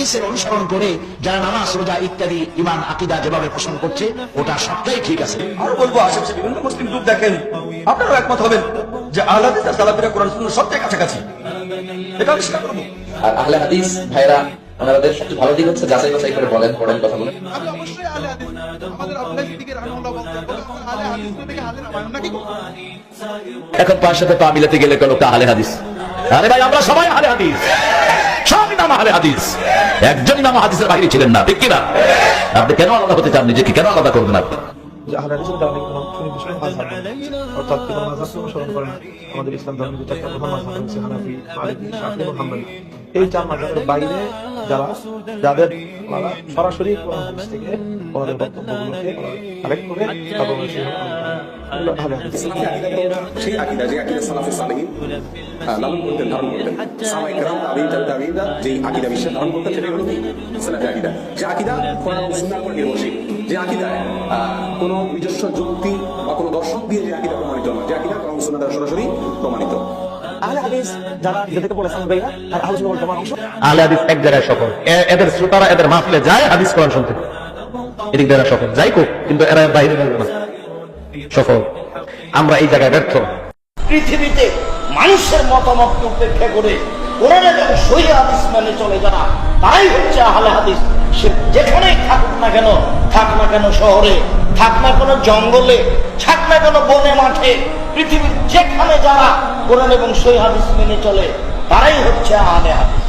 হাদিসের অনুসরণ করে যারা নামাজ রোজা ইত্যাদি ঈমান আকীদা যেভাবে পোষণ করছে ওটা সবটাই ঠিক আছে। আর বলবো আশেপাশে বিভিন্ন মুসলিম গ্রুপ দেখেন, আপনারাও একমত হবেন যে আহলে হাদিস আর সালাফিরা কোরআন সুন্নাহর সবচেয়ে কাছাকাছি। এটা আমি স্বীকার করবো। আর আহলে হাদিস ভাইরা ওনাদের সবচেয়ে ভালো দিক হচ্ছে যাচাই বাছাই করে বলেন কথা বলেন। আমি অবশ্যই আহলে হাদিস, আমাদের আব্দুল্লাহ সিদ্দিকী রাহিমাহুল্লাহ বলতেন আহলে হাদিস থেকে হাদিস মানেন নাকি? এখন তার সাথে পা মিলাতে গেলে কোনো আহলে হাদিস। আরে ভাই আমরা সবাই আহলে হাদিস, সবই নাম আহলে হাদিস, একজনই নাম হাদিসের বাইরে ছিলেন না, ঠিক কিনা? আপনি কেন আলাদা হতে চান, নিজেকে কেন আলাদা করবেন আপনি? যে আহলে হাদিসের দাওয়াত কোনো সুনির্দিষ্ট মাযহাব নেই, অর্থাৎ কোন মাযহাবকে অনুসরণ করেন। আমাদের ইসলাম ধর্মের যে চারটা প্রধান মাযহাব রয়েছে, হানাফি, মালিকি, শাফিঈ এবং হাম্বলি। এই চার মাযহাবের বাইরে যাদের সরাসরি কোরআন হাদিস থেকে ওনাদের বক্তব্যগুলোকে কালেক্ট করে তারপর আহলে হাদিস। সেই আকীদা যে আকীদা সালাফে সালেহিন লালন করতেন, ধারণ করতেন, সাহাবায়ে কেরাম, তাবিঈনরা যে আকীদা বিশ্বাস ধারণ করতেন সেটাই হলো কি সালাফি আকীদা। যে আকীদা কোরআন এবং সুন্নাহর উপর নির্ভরশীল, যে আকীদায় কোনো নিজস্ব যুক্তি বা কোনো দর্শন দিয়ে যে আকীদা প্রমাণিত নয়, যে আকীদা কোরআন সুন্নাহ দ্বারা সরাসরি প্রমাণিত। আহলে হাদিস যারা এদেরকে বলেছেন ভাইরা আর আলোচনা বলতে আমার অংশ। আহলে হাদিস এক জায়গায় সফল, এদের শ্রোতারা এদের মাহফিলে যায় হাদিস কোরআন শুনতে, এদিক দ্বারা সফল যাই কোক, কিন্তু এরা বাইরে যাবে না সফল। আমরা এই জায়গায় ব্যর্থ। পৃথিবীতে মানুষের মতামতকে উপেক্ষা করে কোরআন এবং সহিহ হাদিস মেনে চলে যারা, তাই হচ্ছে আহলে হাদিস। সে যেখানেই থাকুক না কেন, থাক না কেন শহরে, থাক না কেন জঙ্গলে, থাক না কেন বনে মাঠে, পৃথিবীর যেখানে যারা কোরআন এবং সহিহ হাদিস মেনে চলে তারাই হচ্ছে আহলে হাদিস।